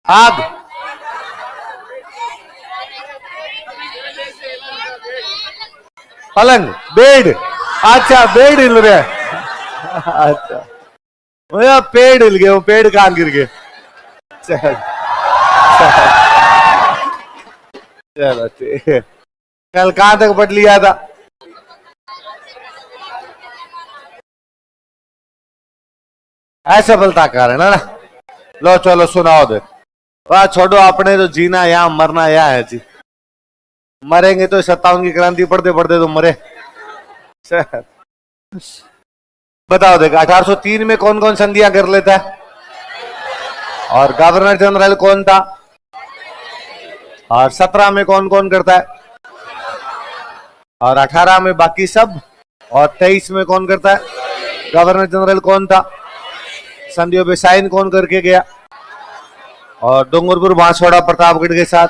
आग, पलंग, बेड। अच्छा बेड हिल रहा है। अच्छा भैया पेड़ हिल गए, वो पेड़ कहाँ गिर गए। चल चलो ठीक है। कल कहाँ तक पढ़ लिया था। ऐसे बोलता कारण है ना। लो चलो सुनाओ दे। वाह छोड़ो, अपने तो जीना यहाँ मरना यहाँ है जी। मरेंगे तो 57 की क्रांति पढ़ते पढ़ते तो मरे। बताओ देख, 1803 में कौन कौन संधियां कर लेता है और गवर्नर जनरल कौन था, और 17 में कौन कौन करता है, और 18 में बाकी सब, और 23 में कौन करता है। गवर्नर जनरल कौन था, संधियों पे साइन कौन करके गया, और डूंगरपुर बांसवाड़ा प्रतापगढ़ के साथ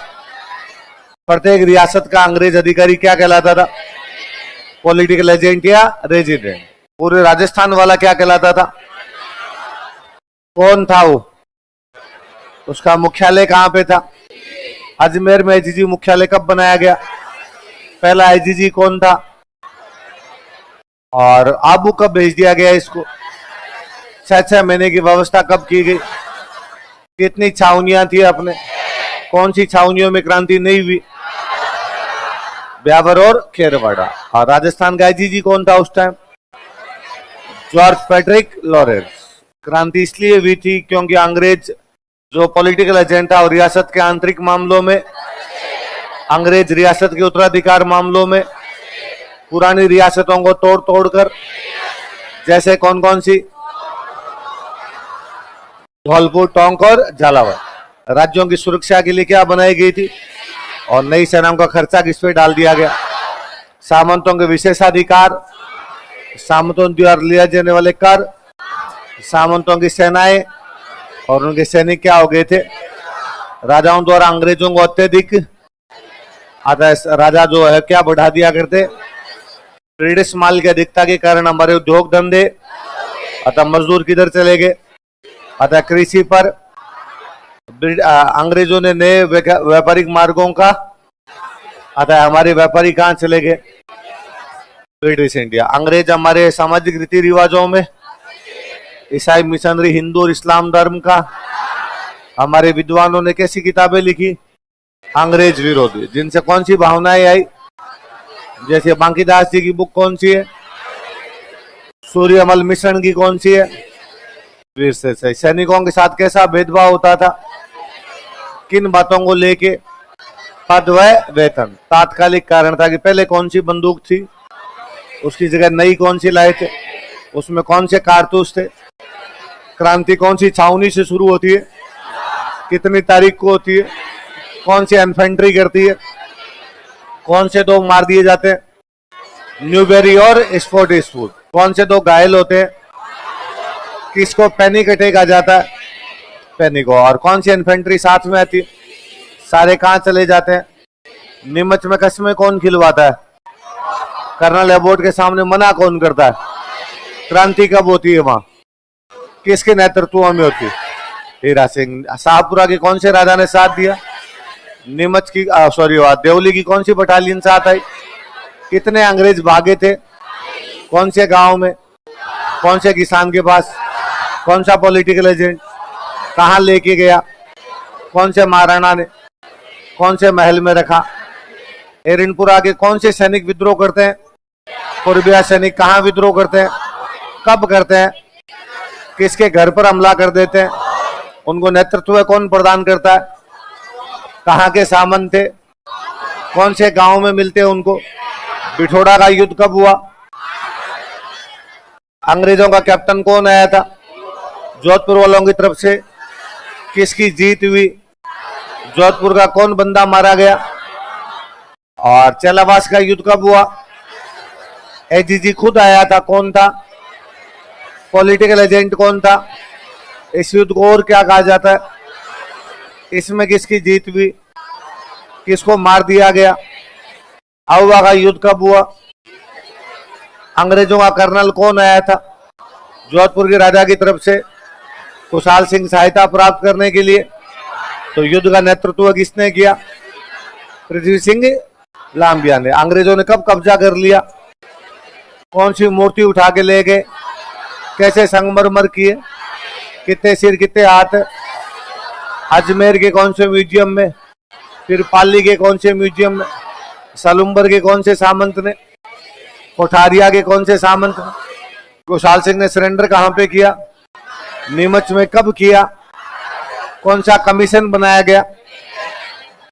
प्रत्येक रियासत का अंग्रेज अधिकारी क्या कहलाता था, पॉलिटिकल एजेंट या रेजिडेंट। पूरे राजस्थान वाला क्या कहलाता था, कौन था वो, उसका मुख्यालय कहां पे था। अजमेर में आईजीजी मुख्यालय कब बनाया गया, पहला आईजीजी कौन था, और आबू कब भेज दिया गया इसको, 6 महीने की व्यवस्था कब की गई, कितनी छावनियां थी अपने, कौन सी छावनियों में क्रांति नहीं हुई, ब्यावर और खेरवाड़ा। और राजस्थान का आईजीजी कौन था उस टाइम, जॉर्ज पैट्रिक लॉरेंस। क्रांति इसलिए हुई थी क्योंकि अंग्रेज जो पॉलिटिकल एजेंट था और रियासत के आंतरिक मामलों में, अंग्रेज रियासत के उत्तराधिकार मामलों में पुरानी रियासतों को तोड़ तोड़ कर, जैसे कौन कौन सी, धौलपुर, टोंक और झालावाड़, राज्यों की सुरक्षा के लिए क्या बनाई गई थी, और नई सेनाओं का खर्चा किस पे डाल दिया गया। सामंतों के विशेषाधिकार, सामंतों द्वारा लिया जाने वाले कर, सामंतों की सेनाएं और उनके सैनिक क्या हो गए थे, राजाओं द्वारा अंग्रेजों को अत्यधिक राजा जो है क्या बढ़ा दिया करते, ब्रिटिश माल की अधिकता के कारण हमारे उद्योग धंधे, अतः मजदूर किधर चले गए, अतः कृषि पर अंग्रेजों ने नए व्यापारिक मार्गों का, अतः हमारे व्यापारी कहां चले गए, ब्रिटिश इंडिया। अंग्रेज हमारे सामाजिक रीति रिवाजों में, ईसाई मिशनरी, हिंदू और इस्लाम धर्म का, हमारे विद्वानों ने कैसी किताबें लिखी, अंग्रेज विरोधी, जिनसे कौन सी भावनाएं आई, जैसे बांकीदास जी की बुक कौन सी है, सूर्यमल मिश्रण की कौन सी है, वीर से सही। सैनिकों के साथ कैसा भेदभाव होता था, किन बातों को लेके, पद व वेतन। तात्कालिक कारण था कि पहले कौन सी बंदूक थी, उसकी जगह नई कौन सी लाए थे, उसमें कौन से कारतूस थे, क्रांति कौन सी छावनी से शुरू होती है, कितनी तारीख को होती है, कौन सी इन्फेंट्री करती है, कौन से दो मार दिए जाते हैं, न्यूबेरी और स्पोर्टिसफुल, कौन से दो घायल होते हैं, किसको पैनिक अटैक आ जाता है, पैनिक, और कौन सी इन्फेंट्री साथ में आती है, सारे कहां चले जाते हैं, नीमच में कस्में कौन खिलवाता है, कर्नल एबोट के सामने मना कौन करता है, क्रांति कब होती है वहां, किसके नेतृत्व में होती है, हीरा सिंह। शाहपुरा के कौन से राजा ने साथ दिया, नीमच की सॉरी देवली की कौन सी बटालियन साथ आई, कितने अंग्रेज भागे थे, कौन से गांव में, कौन से किसान के पास, कौन सा पॉलिटिकल एजेंट, कहां लेके गया, कौन से महाराणा ने, कौन से महल में रखा, एरिनपुरा के कौन से सैनिक विद्रोह करते हैं, पूर्विया सैनिक कहां विद्रोह करते हैं, कब करते हैं, किसके घर पर हमला कर देते हैं, उनको नेतृत्व कौन प्रदान करता है, कहां के सामंत थे, कौन से गांव में मिलते हैं उनको, बिठोड़ा का युद्ध कब हुआ, अंग्रेजों का कैप्टन कौन आया था, जोधपुर वालों की तरफ से किसकी जीत हुई, जोधपुर का कौन बंदा मारा गया, और चेलावास का युद्ध कब हुआ, एजीजी खुद आया था, कौन था, पॉलिटिकल एजेंट कौन था, इस युद्ध को और क्या कहा जाता है, इसमें किसकी जीत हुई, किसको मार दिया गया, आउवा का युद्ध कब हुआ, अंग्रेजों का कर्नल कौन आया था, जोधपुर के राजा की तरफ से खुशहाल सिंह सहायता प्राप्त करने के लिए, तो युद्ध का नेतृत्व किसने किया? पृथ्वी सिंह लांबिया ने। अंग्रेजों ने कब कब्जा कर लिया? कौन सी मूर्ति उठा के ले गए? कैसे संगमरमर किए? कितने सिर कितने हाथ? अजमेर के कौन से म्यूजियम में? फिर पाली के कौन से म्यूजियम में? सलुम्बर के कौन से सामंत ने? कोठारिया के कौन से सामंत ने? खुशहाल सिंह ने सरेंडर कहां पे किया? नीमच में कब किया? कौन सा कमीशन बनाया गया?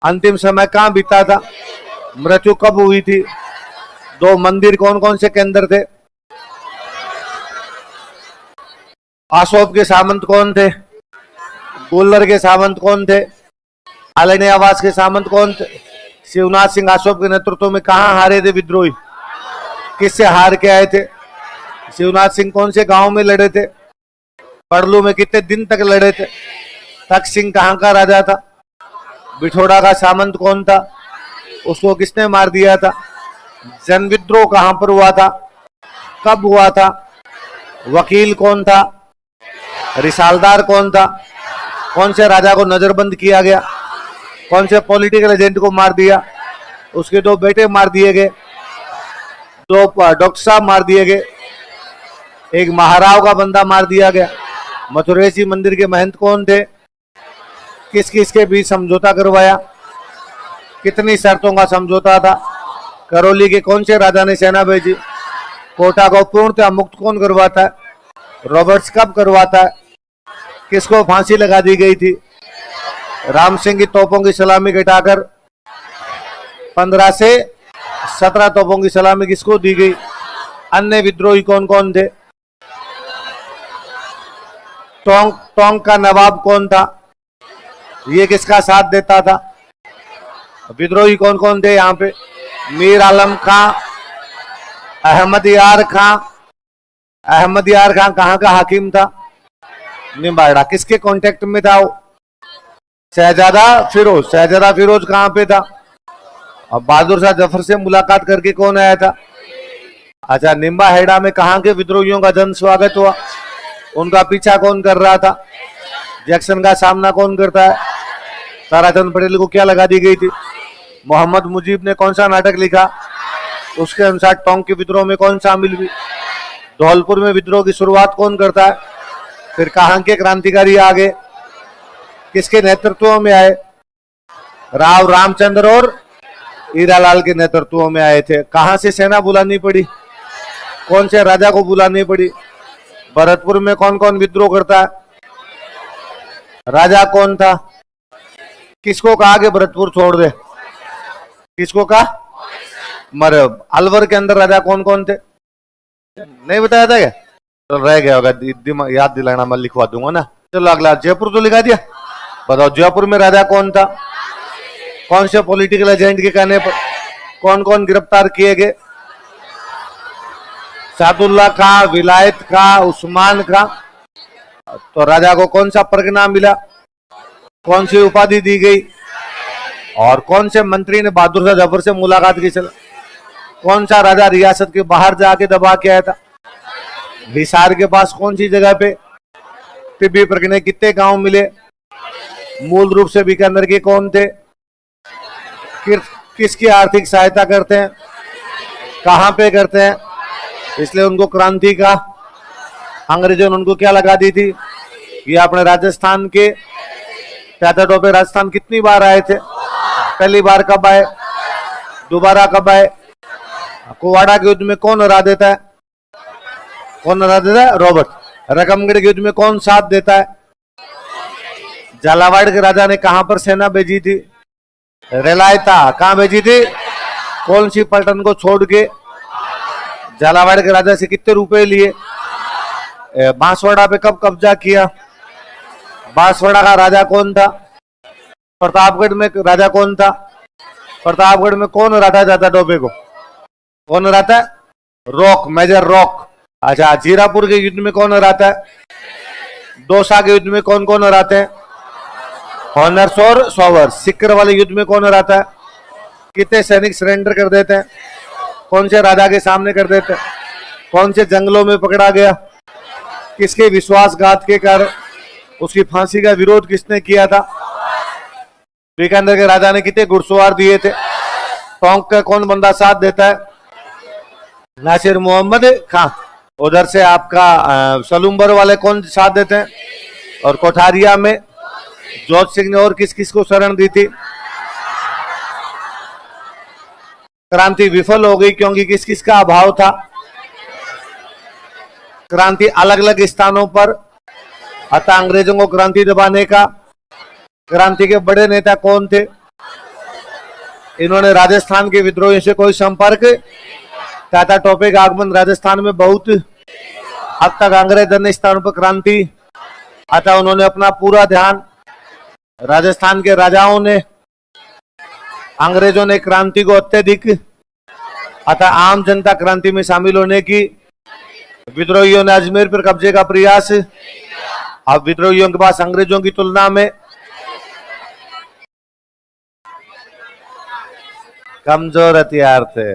अंतिम समय कहां बीता था? मृत्यु कब हुई थी? 2 मंदिर कौन कौन से केंद्र थे? अशोक के सामंत कौन थे? गोल्लर के सामंत कौन थे? आलनी आवास के सामंत कौन थे? शिवनाथ सिंह अशोक के नेतृत्व में कहां हारे थे विद्रोही? किससे हार के आए थे? शिवनाथ सिंह कौन से गांव में लड़े थे? पड़लू में कितने दिन तक लड़े थे? तख्त सिंह कहां का राजा था? बिठोड़ा का सामंत कौन था? उसको किसने मार दिया था? जन विद्रोह कहां पर हुआ था? कब हुआ था? वकील कौन था? रिसालदार कौन था? कौन से राजा को नजरबंद किया गया? कौन से पॉलिटिकल एजेंट को मार दिया? उसके 2 बेटे मार दिए गए, 2 डॉक्टर साहब मार दिए गए, एक महाराव का बंदा मार दिया गया। मथुरेशी मंदिर के महंत कौन थे? किस किस के बीच समझौता करवाया? कितनी शर्तों का समझौता था? करौली के कौन से राजा ने सेना भेजी? कोटा को पूर्णतः मुक्त कौन करवाता है? रॉबर्ट्स कब करवाता है? किसको फांसी लगा दी गई थी? राम सिंह की तोपों की सलामी घटाकर 15 से 17 तोपों की सलामी किसको दी गई? अन्य विद्रोही कौन कौन थे? टोंक का नवाब कौन था? ये किसका साथ देता था? विद्रोही कौन कौन थे यहाँ पे? मीर आलम खां, अहमद यार खां। अहमद यार खां कहाँ का हाकिम था? निम्बाड़ा। किसके कांटेक्ट में था वो? शहजादा फिरोज। शहजादा फिरोज कहाँ पे था? और बहादुर शाह जफर से मुलाकात करके कौन आया था? अच्छा, निम्बा हेड़ा में कहाँ के विद्रोहियों का जन स्वागत हुआ? उनका पीछा कौन कर रहा था? जैक्सन का सामना कौन करता है? ताराचंद पटेल को क्या लगा दी गई थी? मोहम्मद मुजीब ने कौन सा नाटक लिखा? उसके अनुसार टोंक के विद्रोह में कौन शामिल हुई? धौलपुर में विद्रोह की शुरुआत कौन करता है? फिर कहां के क्रांतिकारी आगे? किसके नेतृत्व में आए? राव रामचंद्र और हीरालाल के नेतृत्व में आए थे। कहां से सेना बुलानी पड़ी? कौन से राजा को बुलानी पड़ी? भरतपुर में कौन कौन विद्रोह करता है? राजा कौन था? किसको कहा कि भरतपुर छोड़ दे? किसको कहा? मरे। अलवर के अंदर राजा कौन कौन थे? नहीं बताया था क्या? तो रह गया होगा, याद दिलाना, मैं लिखवा दूंगा ना। चलो अगला, जयपुर तो लिखा दिया। बताओ जयपुर में राजा कौन था? कौन से पॉलिटिकल एजेंट के कहने पर कौन कौन गिरफ्तार किए गए? सादुल्ला खां, विलायत खां, उस्मान खां। तो राजा को कौन सा परगना मिला? कौन सी उपाधि दी गई? और कौन से मंत्री ने बहादुर शाह जफर से मुलाकात की? चला कौन सा राजा रियासत के बाहर जाके दबा के आया था? हिसार के पास कौन सी जगह पे? टिब्बी परगने कितने गांव मिले? मूल रूप से बीकानेर के कौन थे? किसकी आर्थिक सहायता करते हैं? कहां पे करते हैं? इसलिए उनको क्रांति का। अंग्रेजों ने उनको क्या लगा दी थी? ये अपने राजस्थान के पैदलों पे राजस्थान कितनी बार आए थे? पहली बार कब आए? दोबारा कब आए? कुवाड़ा के युद्ध में कौन हरा देता है? कौन हरा देता है? रॉबर्ट। रकमगढ़ के युद्ध में कौन साथ देता है? झालावाड़ के राजा ने कहां पर सेना भेजी थी? रेलायता। कहां भेजी थी? कौन सी पलटन को छोड़ के? झालावाड़ के राजा से कितने रुपए लिए? बांसवाड़ा पे कब कब्जा किया? बांसवाड़ा का राजा कौन था? प्रतापगढ़ में राजा कौन था? प्रतापगढ़ में कौन हराता जाता डोबे को? कौन हराता है? Rock, Major Rock. अच्छा, जीरापुर के युद्ध में कौन हराता है? दौसा के युद्ध में कौन कौन हराते हैं? हॉनर्स और सोवर्स। सिक्कर वाले युद्ध में कौन हराता है? कितने सैनिक सरेंडर कर देते हैं? कौन से राजा के सामने कर देते हैं? कौन से जंगलों में पकड़ा गया? किसके विश्वासघात के कारण? उसकी फांसी का विरोध किसने किया था? बीकानेर के राजा ने कितने घुड़सवार दिए थे? टोंक का कौन बंदा साथ देता है? नासिर मोहम्मद खां। उधर से आपका सलूम्बर वाले कौन साथ देते हैं? और कोठारिया में जोत सिंह ने और किस किस को शरण दी थी? क्रांति विफल हो गई क्योंकि किस किस का अभाव था? क्रांति अलग अलग स्थानों पर, अतः अंग्रेजों को क्रांति दबाने का। क्रांति के बड़े नेता कौन थे? इन्होंने राजस्थान के विद्रोहियों से कोई संपर्क? ताता टोपे का आगमन राजस्थान में बहुत अब तक अंग्रेज अन्य स्थानों पर क्रांति, अतः उन्होंने अपना पूरा ध्यान, राजस्थान के राजाओं ने, अंग्रेजों ने क्रांति को अत्यधिक, अतः आम जनता क्रांति में शामिल होने की। विद्रोहियों ने अजमेर पर कब्जे का प्रयास, अब विद्रोहियों के पास अंग्रेजों की तुलना में कमजोर हथियार थे।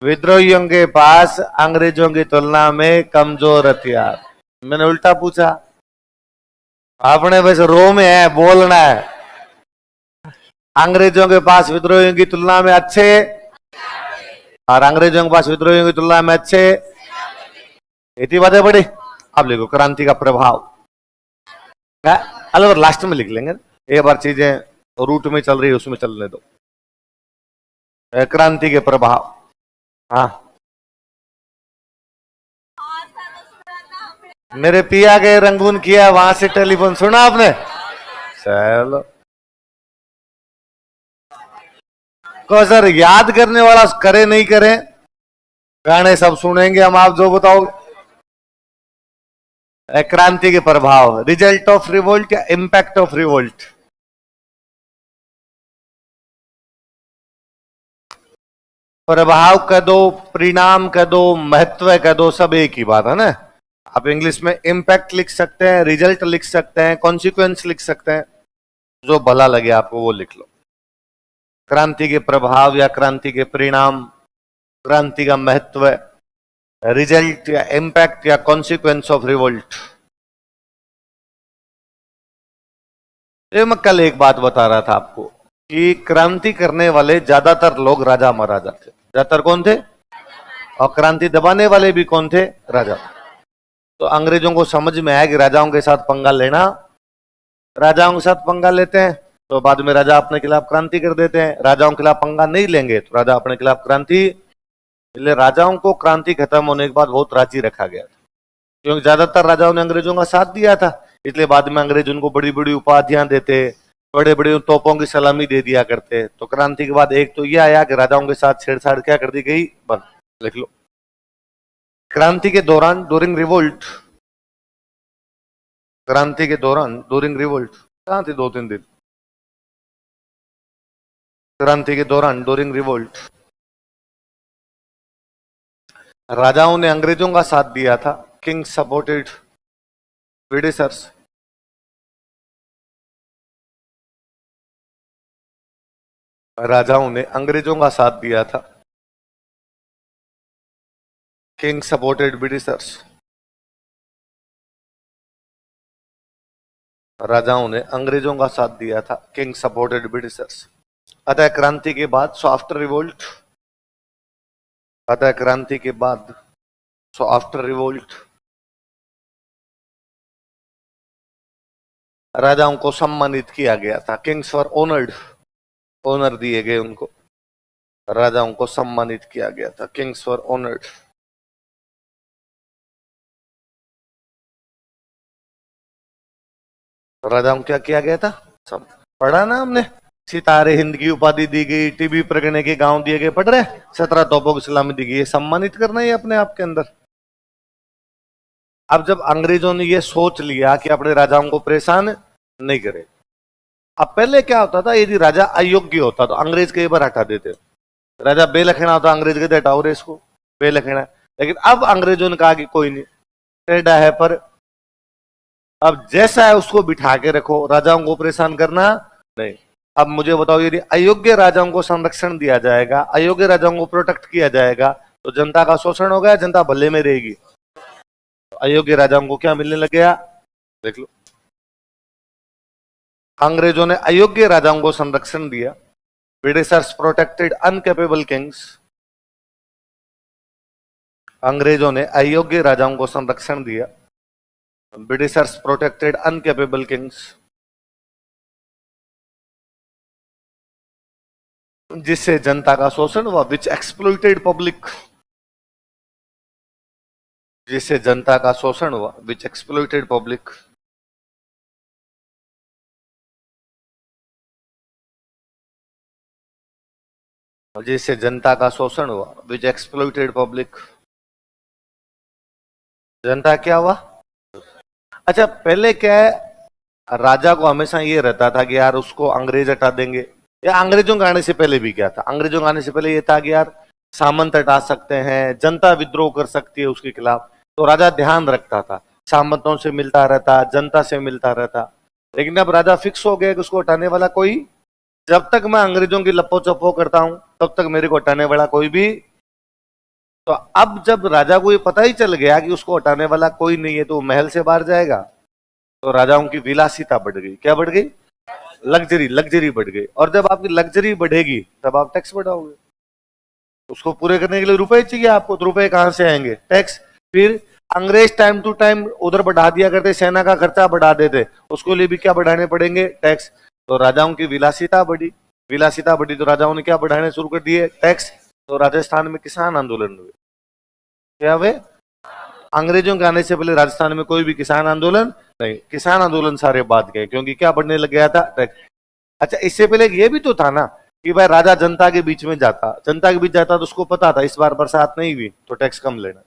विद्रोहियों के पास अंग्रेजों की तुलना में कमजोर हथियार। मैंने उल्टा पूछा, आपने बस रो में है, बोलना है। अंग्रेजों के पास विद्रोहियों की तुलना में अच्छे, और अंग्रेजों के पास विद्रोहियों की तुलना में अच्छे, इतनी बातें बड़ी। अब लिखो क्रांति का प्रभाव, अलग लास्ट में लिख लेंगे, एक बार चीजें रूट में चल रही है उसमें चलने दो। क्रांति के प्रभाव, हाँ मेरे पिया के रंगून किया, वहां से टेलीफोन सुना आपने? चलो को सर याद करने वाला करे नहीं करे, गाने सब सुनेंगे हम, आप जो बताओगे। क्रांति के प्रभाव, रिजल्ट ऑफ रिवोल्ट या इंपैक्ट ऑफ रिवोल्ट? प्रभाव कह दो, परिणाम कह दो, महत्व कह दो, सब एक ही बात है ना। आप इंग्लिश में इंपैक्ट लिख सकते हैं, रिजल्ट लिख सकते हैं, कॉन्सिक्वेंस लिख सकते हैं, जो भला लगे आपको वो लिख लो। क्रांति के प्रभाव या क्रांति के परिणाम, क्रांति का महत्व, रिजल्ट या इंपैक्ट या कॉन्सिक्वेंस ऑफ रिवोल्ट। मैं कल एक बात बता रहा था आपको कि क्रांति करने वाले ज्यादातर लोग राजा महाराजा थे। ज्यादातर कौन थे? और क्रांति दबाने वाले भी कौन थे? राजा। तो अंग्रेजों को समझ में आया कि राजाओं के साथ पंगा लेना, राजाओं के साथ पंगा लेते हैं तो बाद में राजा अपने खिलाफ क्रांति कर देते हैं, राजाओं के खिलाफ पंगा नहीं लेंगे तो राजा अपने खिलाफ क्रांति। इसलिए राजाओं को क्रांति खत्म होने के बाद बहुत राजी रखा गया था, क्योंकि ज्यादातर राजाओं ने अंग्रेजों का साथ दिया था। इसलिए बाद में अंग्रेज उनको बड़ी बड़ी उपाधियां देते, बड़े बड़े तोपों की सलामी दे दिया करते। तो क्रांति के बाद एक तो यह आया कि राजाओं के साथ छेड़छाड़ क्या कर दी गई, बंद। लिख लो। क्रांति के दौरान, ड्यूरिंग रिवोल्ट, क्रांति के दौरान ड्यूरिंग रिवोल्ट कहां थे 2-3 दिन? क्रांति के दौरान ड्यूरिंग रिवोल्ट राजाओं ने अंग्रेजों का साथ दिया था। King supported Britishers. राजाओं ने अंग्रेजों का साथ दिया था। King supported Britishers. राजाओं ने अंग्रेजों का साथ दिया था। King supported Britishers. अतः क्रांति के बाद, सो आफ्टर रिवोल्ट, अतः क्रांति के बाद, सो आफ्टर रिवोल्ट, राजाओं को सम्मानित किया गया था। किंग्स वर ऑनर्ड, ऑनर दिए गए उनको, राजाओं को सम्मानित किया गया था। किंग्स वर ऑनर्ड। राजाओं क्या किया गया था? सब पढ़ा ना हमने, सितारे हिंद की उपाधि दी गई, टीबी प्रगणे के गांव दिए गए, पढ़ रहे? 17 तोपों की सलामी दी गई। सम्मानित करना ही अपने आप के अंदर। अब जब अंग्रेजों ने ये सोच लिया कि अपने राजाओं को परेशान नहीं करे, अब पहले क्या होता था, यदि राजा अयोग्य होता तो अंग्रेज कई बार हटा देते। राजा बेलखना होता, अंग्रेज कहते हटाओ रे इसको, बेलखना। लेकिन अब अंग्रेजों ने कहा कि कोई नहीं, टेढ़ा है पर अब जैसा है उसको बिठा के रखो, राजाओं को परेशान करना नहीं। अब मुझे बताओ, यदि अयोग्य राजाओं को संरक्षण दिया जाएगा, अयोग्य राजाओं को प्रोटेक्ट किया जाएगा, तो जनता का शोषण हो गया, जनता भले में रहेगी। तो अयोग्य राजाओं को क्या मिलने लग गया? देख लो। अंग्रेजों ने अयोग्य राजाओं को संरक्षण दिया। Britishers protected अनकेपेबल Kings. अंग्रेजों ने अयोग्य राजाओं को संरक्षण दिया। Britishers protected अनकेपेबल Kings. जिससे जनता का शोषण हुआ, विच एक्सप्लॉइटेड पब्लिक। जिससे जनता का शोषण हुआ, विच एक्सप्लॉइटेड पब्लिक। जिससे जनता का शोषण हुआ, विच एक्सप्लॉइटेड पब्लिक। जनता क्या हुआ? अच्छा, पहले क्या है, राजा को हमेशा ये रहता था कि यार उसको अंग्रेज हटा देंगे, या अंग्रेजों के आने से पहले भी क्या था, अंग्रेजों के आने से पहले ये था कि यार सामंत हटा सकते हैं, जनता विद्रोह कर सकती है उसके खिलाफ, तो राजा ध्यान रखता था, सामंतों से मिलता रहता, जनता से मिलता रहता। लेकिन अब राजा फिक्स हो गया कि उसको हटाने वाला कोई, जब तक मैं अंग्रेजों की लप्पो चप्पो करता हूं तब तक मेरे को हटाने वाला कोई भी। तो अब जब राजा को ये पता ही चल गया कि उसको हटाने वाला कोई नहीं है, तो वो महल से बाहर जाएगा। तो राजाओं की विलासिता बढ़ गई। क्या बढ़ गई? लग्जरी, लग्जरी बढ़ गई। और जब आपकी लग्जरी बढ़ेगी तब आप टैक्स बढ़ाओगे। उसको पूरे करने के लिए रुपए चाहिए आपको, तो रुपए कहां से आएंगे? टैक्स। फिर अंग्रेज टाइम टू टाइम उधर बढ़ा दिया करते, सेना का खर्चा बढ़ा देते, उसको लिए भी क्या बढ़ाने पड़ेंगे? टैक्स। तो राजाओं की विलासिता बढ़ी, विलासिता बढ़ी तो राजाओं ने क्या बढ़ाने शुरू कर दिए? टैक्स। तो राजस्थान में किसान आंदोलन हुए। क्या हुए? अंग्रेजों के आने से पहले राजस्थान में कोई भी किसान आंदोलन नहीं, किसान आंदोलन सारे बाद गए, क्योंकि क्या बढ़ने लग गया था? टैक्स। अच्छा, इससे पहले ये भी तो था ना कि भाई राजा जनता के बीच में जाता, जनता के बीच जाता तो उसको पता था इस बार बरसात नहीं हुई तो टैक्स कम लेना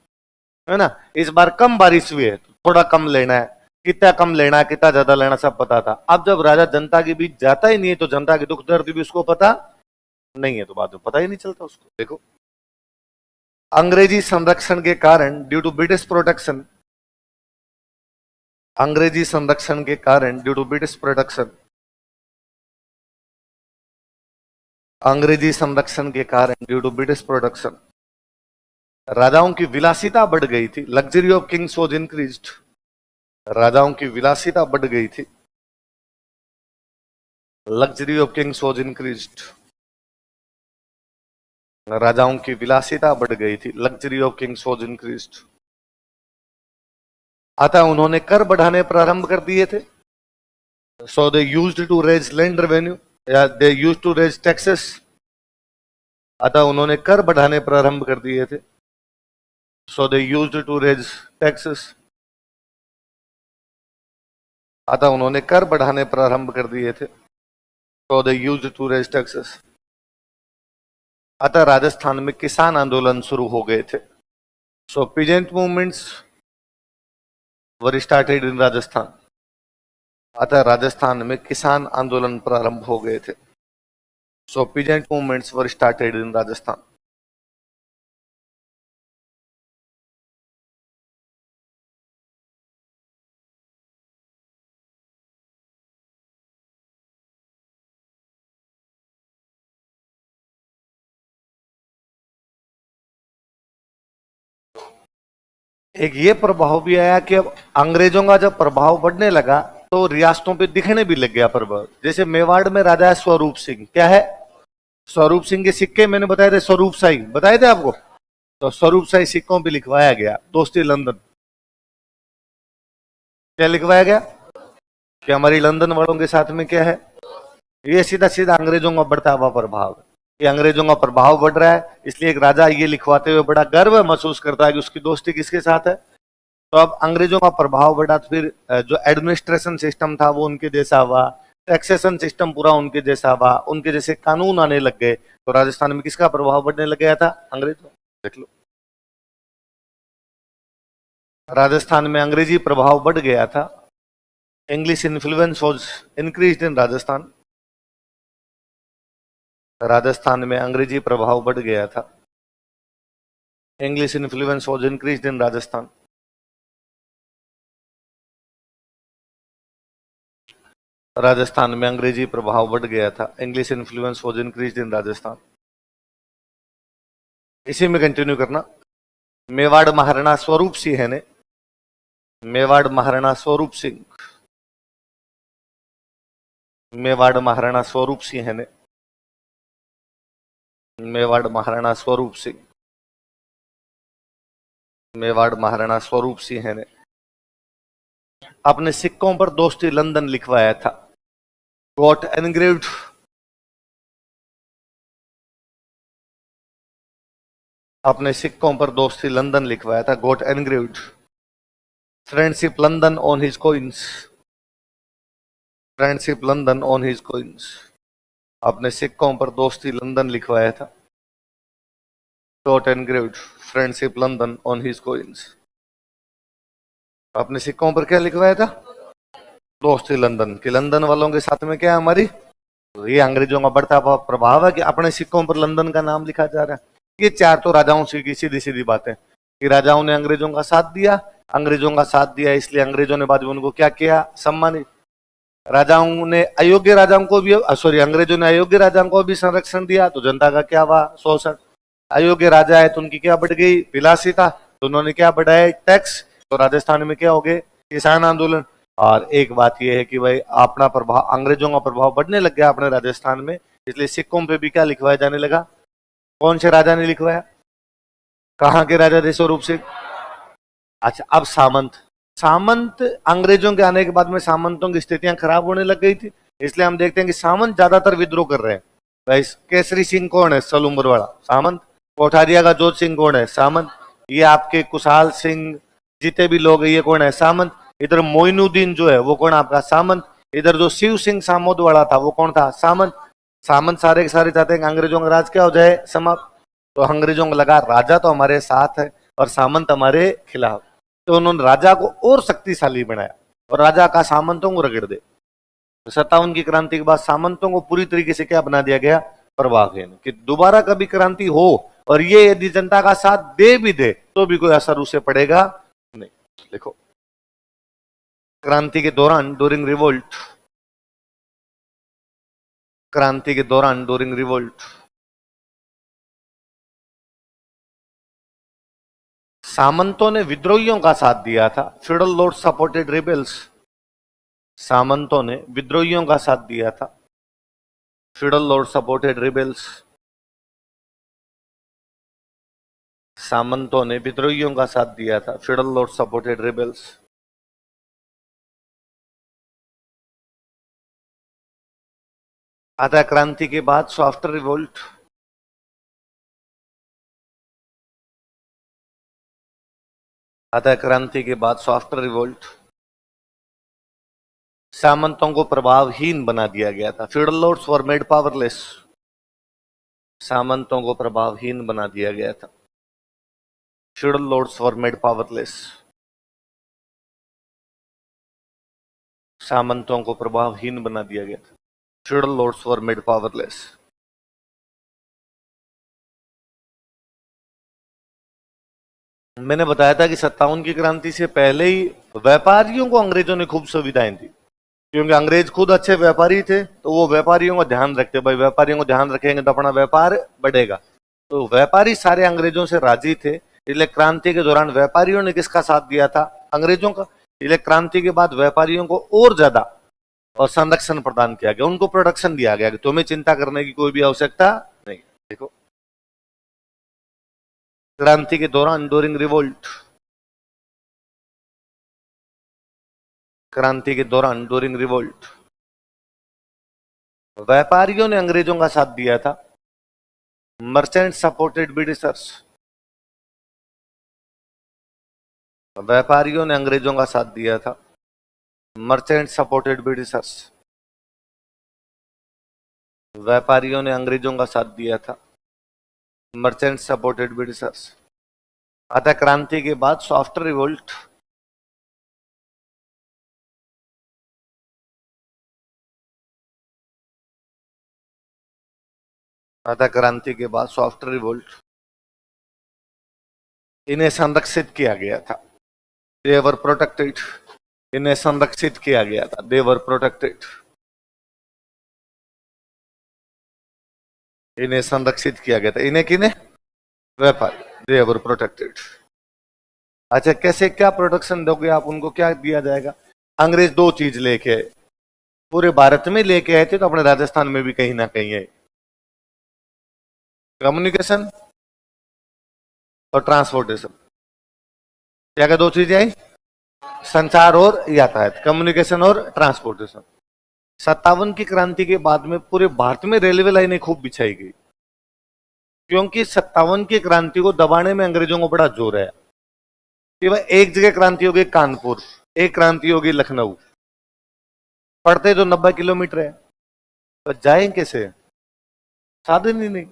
है ना, इस बार कम बारिश हुई है तो थोड़ा कम लेना है, कितना कम लेना है, कितना ज्यादा लेना, सब पता था। अब जब राजा जनता के बीच जाता ही नहीं है तो जनता के दुख दर्द भी उसको पता नहीं है, तो बाद में पता ही नहीं चलता उसको। देखो, अंग्रेजी संरक्षण के कारण, ड्यू टू ब्रिटिश प्रोटेक्शन, अंग्रेजी संरक्षण के कारण, ड्यू टू ब्रिटिश प्रोटेक्शन, अंग्रेजी संरक्षण के कारण, ड्यू टू ब्रिटिश प्रोटेक्शन, राजाओं की विलासिता बढ़ गई थी। Luxury of kings was increased. राजाओं की विलासिता बढ़ गई थी। Luxury of kings was increased. राजाओं की विलासिता बढ़ गई थी। Luxury of kings was increased. अतः उन्होंने कर बढ़ाने प्रारंभ कर दिए थे। So they used to raise land revenue, या they used to raise taxes. अतः उन्होंने कर बढ़ाने प्रारंभ कर दिए थे। So they used to raise taxes. अतः उन्होंने कर बढ़ाने प्रारंभ कर दिए थे। So they used to raise taxes. अतः राजस्थान में किसान आंदोलन शुरू हो गए थे। So peasant movements were started in Rajasthan. अतः राजस्थान में किसान आंदोलन प्रारंभ हो गए थे। So peasant movements were started in Rajasthan. एक ये प्रभाव भी आया कि अब अंग्रेजों का जब प्रभाव बढ़ने लगा तो रियासतों पे दिखने भी लग गया प्रभाव। जैसे मेवाड़ में राजा है स्वरूप सिंह। क्या है? स्वरूप सिंह के सिक्के मैंने बताए थे, स्वरूप शाही बताए थे आपको। तो स्वरूप शाही सिक्कों पे लिखवाया गया दोस्ती लंदन। क्या लिखवाया गया? कि हमारी लंदन वालों के साथ में क्या है। ये सीधा सीधा अंग्रेजों का बढ़ता हुआ प्रभाव है। ये अंग्रेजों का प्रभाव बढ़ रहा है, इसलिए एक राजा ये लिखवाते हुए बड़ा गर्व महसूस करता है कि उसकी दोस्ती किसके साथ है। तो अब अंग्रेजों का प्रभाव बढ़ा तो फिर जो एडमिनिस्ट्रेशन सिस्टम था वो उनके जैसा हुआ, टैक्सेशन सिस्टम पूरा उनके जैसा हुआ, उनके जैसे कानून आने लग गए। तो राजस्थान में किसका प्रभाव बढ़ने लग गया था? अंग्रेजों। देख लो, राजस्थान में अंग्रेजी प्रभाव बढ़ गया था। इंग्लिश इन्फ्लुएंस वॉज इंक्रीज्ड इन राजस्थान। राजस्थान में अंग्रेजी प्रभाव बढ़ गया था। इंग्लिश इन्फ्लुएंस वॉज इंक्रीज्ड इन राजस्थान। राजस्थान में अंग्रेजी प्रभाव बढ़ गया था। इंग्लिश इन्फ्लुएंस वॉज इंक्रीज्ड इन राजस्थान। इसी में कंटिन्यू करना। मेवाड़ महाराणा स्वरूप सिंह ने, मेवाड़ महाराणा स्वरूप सिंह मेवाड़ महाराणा स्वरूप सिंह ने, मेवाड़ महाराणा स्वरूप सिंह, मेवाड़ महाराणा स्वरूप सिंह ने अपने सिक्कों पर दोस्ती लंदन लिखवाया था। गॉट एनग्रेव्ड, अपने सिक्कों पर दोस्ती लंदन लिखवाया था। Got engraved friendship London on his coins, friendship London on his coins, अपने सिक्कों पर दोस्ती लंदन लिखवाया था। Got engraved friendship London on his coins, अपने सिक्कों पर क्या लिखवाया था? दोस्ती लंदन। कि लंदन वालों के साथ में क्या है हमारी? ये अंग्रेजों का बढ़ता प्रभाव है कि अपने सिक्कों पर लंदन का नाम लिखा जा रहा है। ये चार तो राजाओं की सीधी सीधी बातें कि राजाओं ने अंग्रेजों का साथ दिया, अंग्रेजों का साथ दिया इसलिए अंग्रेजों ने बाद में उनको क्या किया? सम्मानित। राजाओं ने अयोग्य राजाओं को भी, सॉरी, अंग्रेजों ने अयोग्य राजाओं को भी संरक्षण दिया तो जनता का क्या हुआ? शोषण। अयोग्य राजा है तो उनकी क्या बढ़ गई? विलासिता। तो उन्होंने क्या बढ़ाया? टैक्स। तो राजस्थान में क्या हो गए? किसान आंदोलन। और एक बात यह है कि भाई अपना प्रभाव, अंग्रेजों का प्रभाव बढ़ने लग गया अपने राजस्थान में, इसलिए सिक्कों पे भी क्या लिखवाया जाने लगा? कौन से राजा ने लिखवाया? कहां के राजा थे? स्वरूप सिंह। अच्छा, अब सामंत, सामंत अंग्रेजों के आने के बाद में सामंतों की स्थितियां खराब होने लग गई थी, इसलिए हम देखते हैं कि सामंत ज्यादातर विद्रोह कर रहे हैं। भाई केसरी सिंह कौन है? सलूम्बर वाला, सामंत। कोठारिया का जोत सिंह कौन है? सामंत। ये आपके कुशाल सिंह जितने भी लोग हैं ये कौन है? सामंत। इधर मोइनुद्दीन जो है वो कौन आपका? सामंत। इधर जो शिव सिंह सामोद वाला था वो कौन था? सामंत। सामंत सारे के सारे चाहते हैं कि अंग्रेजों का राज क्या हो जाए? समाप्त। तो अंग्रेजों को लगा राजा तो हमारे साथ है और सामंत हमारे खिलाफ, तो उन्होंने राजा को और शक्तिशाली बनाया और राजा का सामंतों को रगड़ दे। तो 57 की क्रांति के बाद सामंतों को पूरी तरीके से क्या बना दिया गया? प्रभावहीन। कि दोबारा कभी क्रांति हो और ये यदि जनता का साथ दे भी दे तो भी कोई असर उसे पड़ेगा नहीं। देखो, क्रांति के दौरान ड्यूरिंग रिवोल्ट, क्रांति के दौरान ड्यूरिंग रिवोल्ट सामंतों ने विद्रोहियों का साथ दिया था। फ्यूडल लॉर्ड सपोर्टेड रिबेल्स, सामंतों ने विद्रोहियों का साथ दिया था। फ्यूडल लॉर्ड सपोर्टेड रिबेल्स, सामंतों ने विद्रोहियों का साथ दिया था। Feudal Lord supported rebels. आता क्रांति के बाद सो आफ्टर रिवोल्ट, आता क्रांति के बाद सो आफ्टर रिवोल्ट सामंतों को प्रभावहीन बना दिया गया था। Feudal lords were made powerless, सामंतों को प्रभावहीन बना दिया गया था। Feudal lords were made powerless, सामंतों को प्रभावहीन बना दिया गया था। Feudal lords were made powerless. मैंने बताया था कि 57 की क्रांति से पहले ही व्यापारियों को अंग्रेजों ने खूब सुविधाएं दी, क्योंकि अंग्रेज खुद अच्छे व्यापारी थे तो वो व्यापारियों का ध्यान रखते, भाई व्यापारियों को ध्यान रखेंगे तो अपना व्यापार बढ़ेगा। तो व्यापारी सारे अंग्रेजों से राजी थे, इसलिए क्रांति के दौरान व्यापारियों ने किसका साथ दिया था? अंग्रेजों का। इसलिए क्रांति के बाद व्यापारियों को और ज्यादा और संरक्षण प्रदान किया गया, उनको प्रोटेक्शन दिया गया कि तुम्हें चिंता करने की कोई भी आवश्यकता नहीं। देखो, क्रांति के दौरान ड्यूरिंग रिवोल्ट, क्रांति के दौरान ड्यूरिंग रिवोल्ट व्यापारियों ने अंग्रेजों का साथ दिया था। मर्चेंट सपोर्टेड ब्रिटिशर्स, व्यापारियों ने अंग्रेजों का साथ दिया था। मर्चेंट सपोर्टेड ब्रिटिशर्स, व्यापारियों ने अंग्रेजों का साथ दिया था। Merchant supported Britishers. अतः क्रांति के बाद आफ्टर रिवोल्ट, अतः क्रांति के बाद आफ्टर रिवोल्ट इन्हें संरक्षित किया गया था। दे वर प्रोटेक्टेड, इन्हें संरक्षित किया गया था। दे वर प्रोटेक्टेड, इन्हें संरक्षित किया गया था। इन्हें किन्हें? व्यापारी। दे वर प्रोटेक्टेड। अच्छा, कैसे क्या प्रोटेक्शन दोगे आप उनको? क्या दिया जाएगा? अंग्रेज दो चीज लेके, पूरे भारत में लेके आए थे, तो अपने राजस्थान में भी कहीं ना कहीं है। कम्युनिकेशन और ट्रांसपोर्टेशन, क्या क्या दो चीजें आई? संचार और यातायात, कम्युनिकेशन और ट्रांसपोर्टेशन। 57 की क्रांति के बाद में पूरे भारत में रेलवे लाइनें खूब बिछाई गई, क्योंकि 57 की क्रांति को दबाने में अंग्रेजों को बड़ा जोर है कि भाई एक जगह क्रांति होगी कानपुर, एक क्रांति होगी लखनऊ, पड़ते तो 90 किलोमीटर है, तो जाएं कैसे? साधन ही नहीं,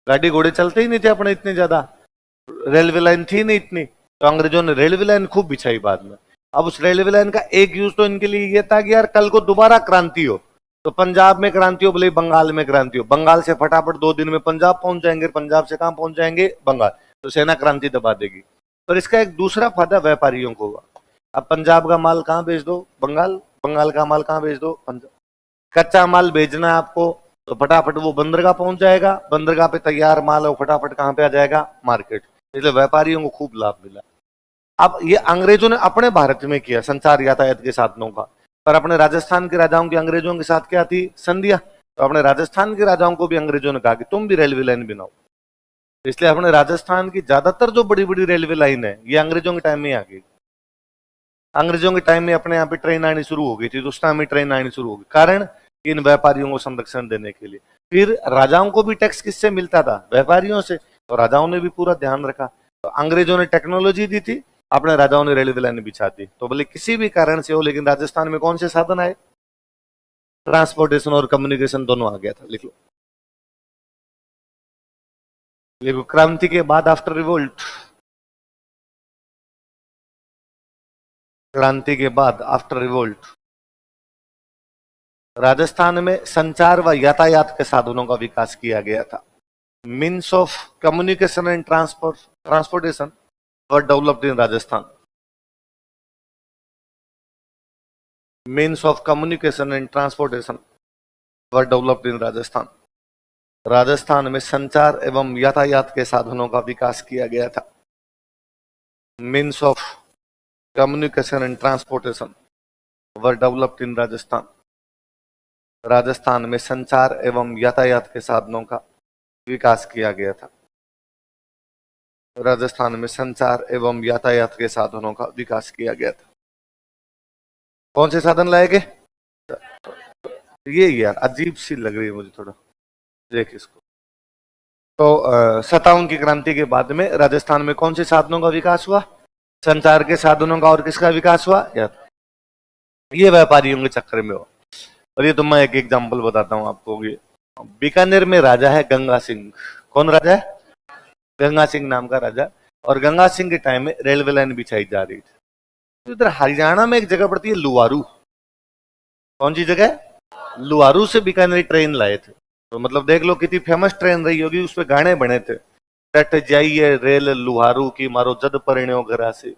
गाड़ी घोड़े चलते ही नहीं थे अपने इतने ज्यादा, रेलवे लाइन थी नहीं इतनी, तो अंग्रेजों ने रेलवे लाइन खूब बिछाई बाद में। अब उस रेलवे लाइन का एक यूज तो इनके लिए ये था कि यार कल को दोबारा क्रांति हो, तो पंजाब में क्रांति हो, भले बंगाल में क्रांति हो, बंगाल से फटाफट 2 दिन में पंजाब पहुंच जाएंगे, पंजाब से कहां पहुंच जाएंगे? बंगाल, तो सेना क्रांति दबा देगी। पर इसका एक दूसरा फायदा व्यापारियों को हुआ, अब पंजाब का माल कहां भेज दो? बंगाल, बंगाल का माल कहां भेज दो? पंजाब। कच्चा माल भेजना है आपको, तो फटाफट वो बंदरगाह पहुंच जाएगा, बंदरगाह पे तैयार माल है, फटाफट कहां पे आ जाएगा? मार्केट। इसलिए व्यापारियों को खूब लाभ मिला। अब ये अंग्रेजों ने अपने भारत में किया संचार यातायात के साधनों का, पर अपने राजस्थान के राजाओं की अंग्रेजों के साथ क्या थी? संधियां। तो अपने राजस्थान के राजाओं को भी अंग्रेजों ने कहा कि तुम भी रेलवे लाइन बनाओ, इसलिए अपने राजस्थान की ज्यादातर जो बड़ी बड़ी रेलवे लाइन है ये अंग्रेजों के टाइम में आ गई। अंग्रेजों के टाइम में अपने यहाँ पे ट्रेन आनी शुरू हो गई थी, तो उस टाइम में ट्रेन आनी शुरू हो गई, कारण इन व्यापारियों को संरक्षण देने के लिए। फिर राजाओं को भी टैक्स किससे मिलता था? व्यापारियों से, तो राजाओं ने भी पूरा ध्यान रखा। तो अंग्रेजों ने टेक्नोलॉजी दी थी, अपने राजाओं ने रेलवे लाइन बिछा दी। तो बोले किसी भी कारण से हो, लेकिन राजस्थान में कौन से साधन आए? ट्रांसपोर्टेशन और कम्युनिकेशन दोनों आ गया था। लिख लो, लिखो, क्रांति के बाद आफ्टर रिवोल्ट, क्रांति के बाद आफ्टर रिवोल्ट राजस्थान में संचार व यातायात के साधनों का विकास किया गया था। Means of communication and transportation were developed in Rajasthan. Means of communication and transportation were developed in Rajasthan. Rajasthan में संचार एवं यातायात के साधनों का विकास किया गया था। Means of communication and transportation were developed in Rajasthan. Rajasthan में संचार एवं यातायात के साधनों का विकास किया गया था। राजस्थान में संचार एवं यातायात के साधनों का विकास किया गया था। कौन से साधन लाए गए? ये यार अजीब सी लग रही है मुझे थोड़ा, देख इसको। तो 57 की क्रांति के बाद में राजस्थान में कौन से साधनों का विकास हुआ? संचार के साधनों का। और किसका विकास हुआ? यार ये व्यापारियों के चक्कर में हुआ। और ये तो मैं एक एग्जांपल बताता हूं आपको। ये बीकानेर में राजा है गंगा सिंह। कौन राजा है? गंगा सिंह नाम का राजा। और गंगा सिंह के टाइम में रेलवे लाइन बिछाई जा रही थी। तो इधर हरियाणा में एक जगह पड़ती है लुवारू। कौन सी जगह? लुवारू से बीकानेर ट्रेन लाए थे। तो मतलब देख लो कितनी फेमस ट्रेन रही होगी, उस पर गाने बने थे, टट जाइए रेल लुहारू की मारो जद परिण्यो घरा से,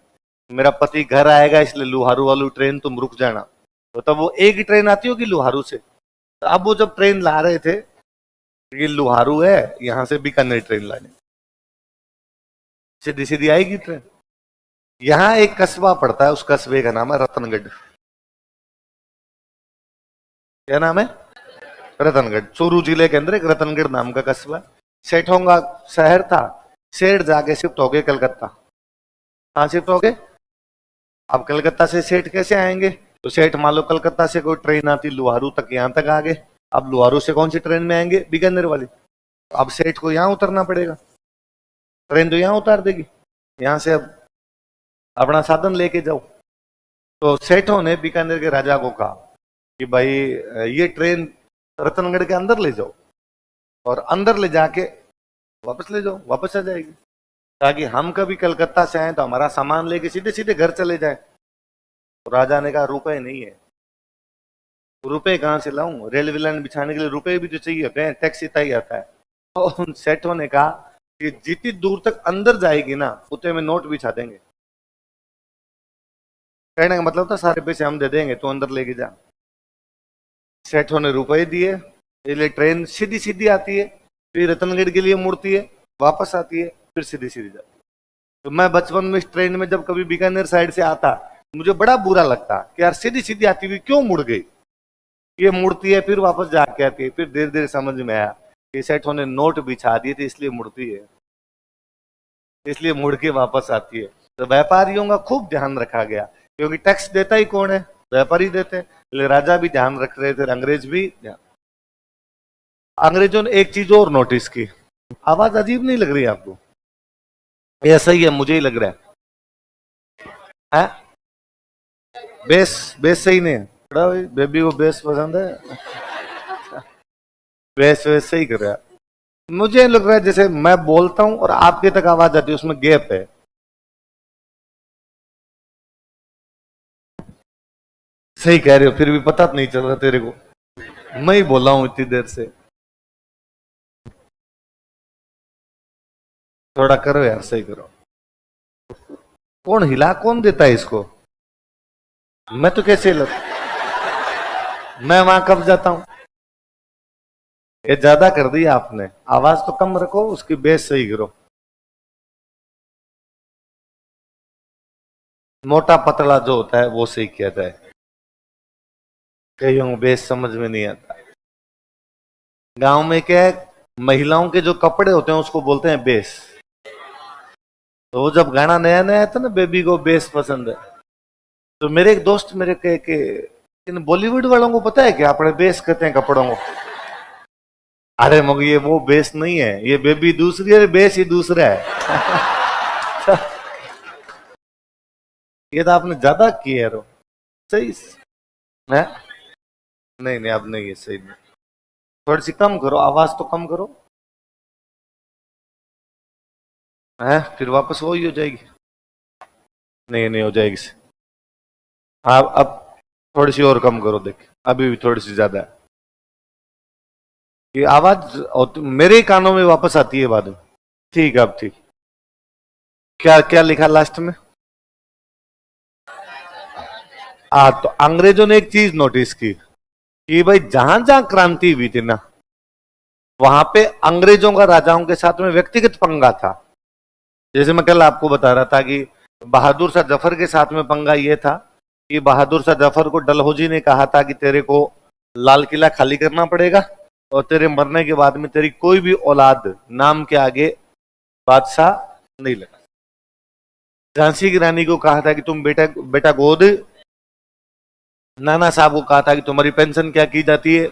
मेरा पति घर आएगा इसलिए लुहारू वाली ट्रेन तुम रुक जाना। तो तब वो एक ही ट्रेन आती होगी लुहारू से। तो अब वो जब ट्रेन ला रहे थे, ये लुहारू है, यहां से बीकानेर ट्रेन लाने, सीधी सीधी आएगी ट्रेन। यहां एक कस्बा पड़ता है, उस कस्बे का नाम है रतनगढ़। क्या नाम है? रतनगढ़। चूरू जिले के अंदर एक रतनगढ़ नाम का कस्बा, सेठों का शहर था। सेठ जाके शिफ्ट हो गए कलकत्ता। कहां शिफ्ट हो गए? अब कलकत्ता से सेठ कैसे आएंगे? तो सेठ मान लो कलकत्ता से कोई ट्रेन आती लुहारू तक, यहां तक आ गए। अब लुहारू से कौन सी ट्रेन में आएंगे? बीकानेर वाली। अब सेठ को यहां उतरना पड़ेगा, ट्रेन तो यहां उतार देगी, यहां से अब अपना साधन लेके जाओ। तो सेठों ने बीकानेर के राजा को कहा कि भाई ये ट्रेन रतनगढ़ के अंदर ले जाओ, और अंदर ले जाके वापस ले जाओ, वापस आ जाएगी, ताकि हम कभी कलकत्ता से आए तो हमारा सामान लेके सीधे सीधे घर चले जाए। तो राजा ने कहा रुपए नहीं है। रुपए कहां से लाऊं? रेलवे लाइन बिछाने के लिए रुपए भी तो चाहिए होते हैं, टैक्स इतना ही आता है। तो उन सेठों ने कहा कि जितनी दूर तक अंदर जाएगी ना उतने में नोट बिछा देंगे। कहने का मतलब था सारे पैसे हम दे देंगे, तो अंदर लेके जा। सेठों ने रुपए दिए, इसलिए ट्रेन सीधी सीधी आती है, फिर रतनगढ़ के लिए मुड़ती है, वापस आती है, फिर सीधी सीधी जाती है। तो मैं बचपन में इस ट्रेन में जब कभी बीकानेर साइड से आता, मुझे बड़ा बुरा लगता कि यार सीधी सीधी आती हुई क्यों मुड़ गई। ये मुड़ती है, फिर वापस जाके आती है। फिर धीरे धीरे समझ में आया कि सेठों ने नोट बिछा दिए थे इसलिए मुड़ती है, इसलिए मुड़ के वापस आती है। तो व्यापारियों का खूब ध्यान रखा गया, क्योंकि टैक्स देता ही कौन है? व्यापारी देते हैं। इसलिए राजा भी ध्यान रख रहे थे, अंग्रेज भी ध्यान। अंग्रेजों ने एक चीज और नोटिस की। आवाज अजीब नहीं लग रही आपको? ऐसा ही है, मुझे ही लग रहा है? बेस बेस सही नहीं है? बेबी को बेस पसंद है? बेस वेस सही कर रहा है। मुझे लग रहा है जैसे मैं बोलता हूं और आपके तक आवाज आती है, उसमें गैप है। सही कह रहे हो, फिर भी पता नहीं चल रहा तेरे को, मैं ही बोला हूं इतनी देर से। थोड़ा करो यार, सही करो। कौन हिला, कौन देता है इसको? मैं तो कैसे लग, मैं वहां कब जाता हूं? ये ज्यादा कर दिया आपने, आवाज तो कम रखो, उसकी बेस सही करो। मोटा पतला जो होता है वो सही किया जाए। कईयों बेस समझ में नहीं आता। गांव में क्या है, महिलाओं के जो कपड़े होते हैं उसको बोलते हैं बेस। तो वो जब गाना नया नया था ना, बेबी को बेस पसंद है, तो मेरे एक दोस्त मेरे कहे कि इन बॉलीवुड वालों को पता है क्या अपने बेस कहते हैं कपड़ों को? अरे मगर ये वो बेस नहीं है, ये बेबी दूसरी है, बेस ही दूसरा है। ये तो आपने ज्यादा किया है। सही है? नहीं नहीं, अब नहीं है सही नहीं। थोड़ी सी कम करो, आवाज तो कम करो। है फिर वापस वही हो जाएगी। नहीं नहीं हो जाएगी। आप अब थोड़ी सी और कम करो, देख अभी भी थोड़ी सी ज्यादा है। ये आवाज मेरे ही कानों में वापस आती है बाद में। ठीक है, अब ठीक। क्या क्या लिखा लास्ट में? तो अंग्रेजों ने एक चीज नोटिस की कि भाई जहां जहां क्रांति हुई थी ना, वहां पे अंग्रेजों का राजाओं के साथ में व्यक्तिगत पंगा था। जैसे मैं कल आपको बता रहा था कि बहादुर शाह जफर के साथ में पंगा ये था कि बहादुर शाह जफर को डलहौजी ने कहा था कि तेरे को लाल किला खाली करना पड़ेगा और तेरे मरने के बाद में तेरी कोई भी औलाद नाम के आगे बादशाह नहीं लगा। झांसी की रानी को कहा था कि तुम बेटा बेटा गोद। नाना साहब को कहा था कि तुम्हारी पेंशन क्या की जाती है।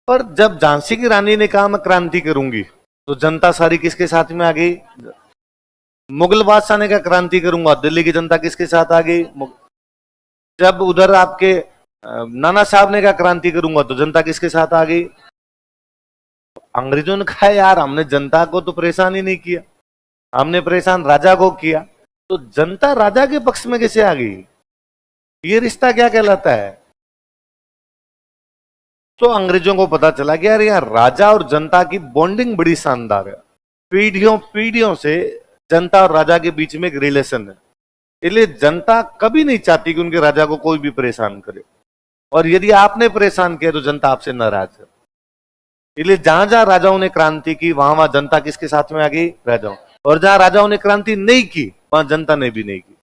पर जब झांसी की रानी ने कहा मैं क्रांति करूंगी, तो जनता सारी किसके साथ में आ गई? मुगल बादशाह ने कहा क्रांति करूंगा, दिल्ली की जनता किसके साथ आ गई? जब उधर आपके नाना साहब ने कहा क्रांति करूंगा, तो जनता किसके साथ आ गई? अंग्रेजों ने कहा यार हमने जनता को तो परेशान ही नहीं किया, हमने परेशान राजा को किया, तो जनता राजा के पक्ष में कैसे आ गई? ये रिश्ता क्या कहलाता है? तो अंग्रेजों को पता चला कि यार यार राजा और जनता की बॉन्डिंग बड़ी शानदार है, पीढ़ियों पीढ़ियों से जनता और राजा के बीच में एक रिलेशन है। इसलिए जनता कभी नहीं चाहती कि उनके राजा को कोई भी परेशान करे, और यदि आपने परेशान किया तो जनता आपसे नाराज है। इसलिए जहां जहां राजाओं ने क्रांति की, वहां वहां जनता किसके साथ में आ गई? राजाओं। और जहां राजाओं ने क्रांति नहीं की, वहां जनता ने भी नहीं की,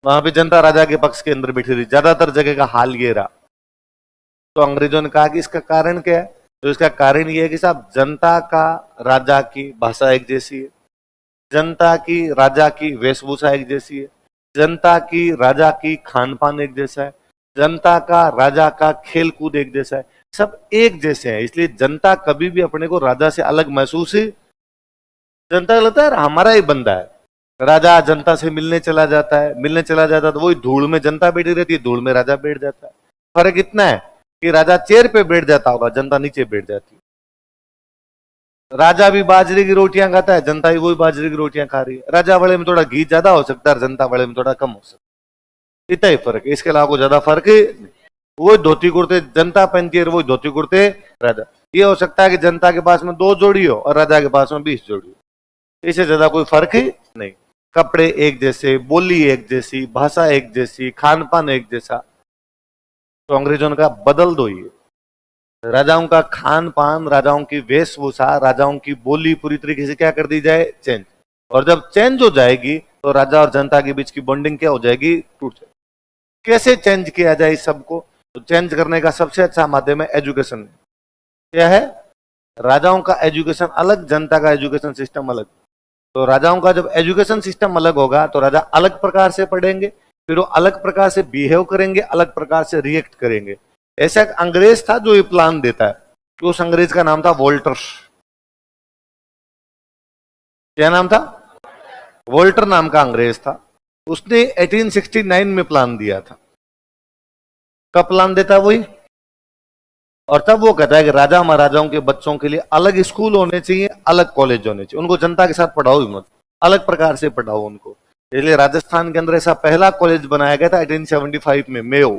वहां पे जनता राजा के पक्ष के अंदर बैठी रही। ज्यादातर जगह का हाल ये रहा। तो अंग्रेजों ने कहा कि इसका कारण क्या है? तो इसका कारण ये है कि साहब जनता का राजा की भाषा एक जैसी है, जनता की राजा की वेशभूषा एक जैसी है, जनता की राजा की खान पान एक जैसा है, जनता का राजा का खेल कूद एक जैसा है, सब एक जैसे हैं। इसलिए जनता कभी भी अपने को राजा से अलग महसूस ही, जनता को लगता है हमारा ही बंदा है। राजा जनता से मिलने चला जाता है, मिलने चला जाता है तो वही धूल में जनता बैठी रहती है, धूल में राजा बैठ जाता है। फर्क इतना है कि राजा चेयर पे बैठ जाता होगा, जनता नीचे बैठ जाती है। राजा भी बाजरे की रोटियां खाता है, जनता भी वही बाजरे की रोटियां खा रही है। राजा वाले में थोड़ा घी ज्यादा हो सकता है, जनता वाले में थोड़ा कम हो सकता है। इतना ही फर्क है, इसके अलावा कोई ज्यादा फर्क है। वो धोती कुर्ते जनता पहनती है, वो धोती कुर्ते राजा। ये हो सकता है कि जनता के पास में 2 जोड़ी हो और राजा के पास में 20 जोड़ी हो, इससे ज्यादा कोई फर्क ही नहीं। कपड़े एक जैसे, बोली एक जैसी, भाषा एक जैसी, खान पान एक जैसा। तो अंग्रेजों ने कहा बदल दो ये, राजाओं का खान पान, राजाओं की वेशभूषा, राजाओं की बोली पूरी तरीके से क्या कर दी जाए? चेंज। और जब चेंज हो जाएगी तो राजा और जनता के बीच की बॉन्डिंग क्या हो जाएगी? टूट जाएगी। कैसे चेंज किया जाए इस सबको? तो चेंज करने का सबसे अच्छा माध्यम है एजुकेशन। क्या है? राजाओं का एजुकेशन अलग, जनता का एजुकेशन सिस्टम अलग। तो राजाओं का जब एजुकेशन सिस्टम अलग होगा तो राजा अलग प्रकार से पढ़ेंगे, फिर वो अलग प्रकार से बिहेव करेंगे, अलग प्रकार से रिएक्ट करेंगे। ऐसा एक अंग्रेज था जो ये प्लान देता है, तो उस अंग्रेज का नाम था वोल्टर। क्या नाम था? वोल्टर नाम का अंग्रेज था। उसने 1869 में प्लान दिया था। कब प्लान देता है? वही। और तब वो कहता है कि राजा महाराजाओं के बच्चों के लिए अलग स्कूल होने चाहिए, अलग कॉलेज होने चाहिए, उनको जनता के साथ पढ़ाओ ही मत, अलग प्रकार से पढ़ाओ उनको। इसलिए राजस्थान के अंदर ऐसा पहला कॉलेज बनाया गया था 1875 में, मेयो।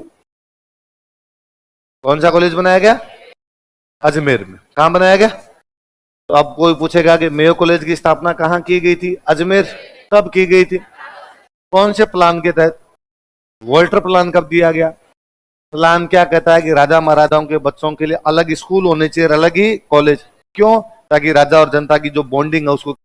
कौन सा कॉलेज बनाया गया? अजमेर में। कहां बनाया गया? तो अब कोई पूछेगा कि मेयो कॉलेज की स्थापना कहां की गई थी? अजमेर। कब की गई थी? कौन से प्लान के तहत? वोल्टर प्लान कब दिया गया? प्लान क्या कहता है कि राजा महाराजाओं के बच्चों के लिए अलग स्कूल होने चाहिए, अलग ही कॉलेज। क्यों? ताकि राजा और जनता की जो बॉन्डिंग है उसको।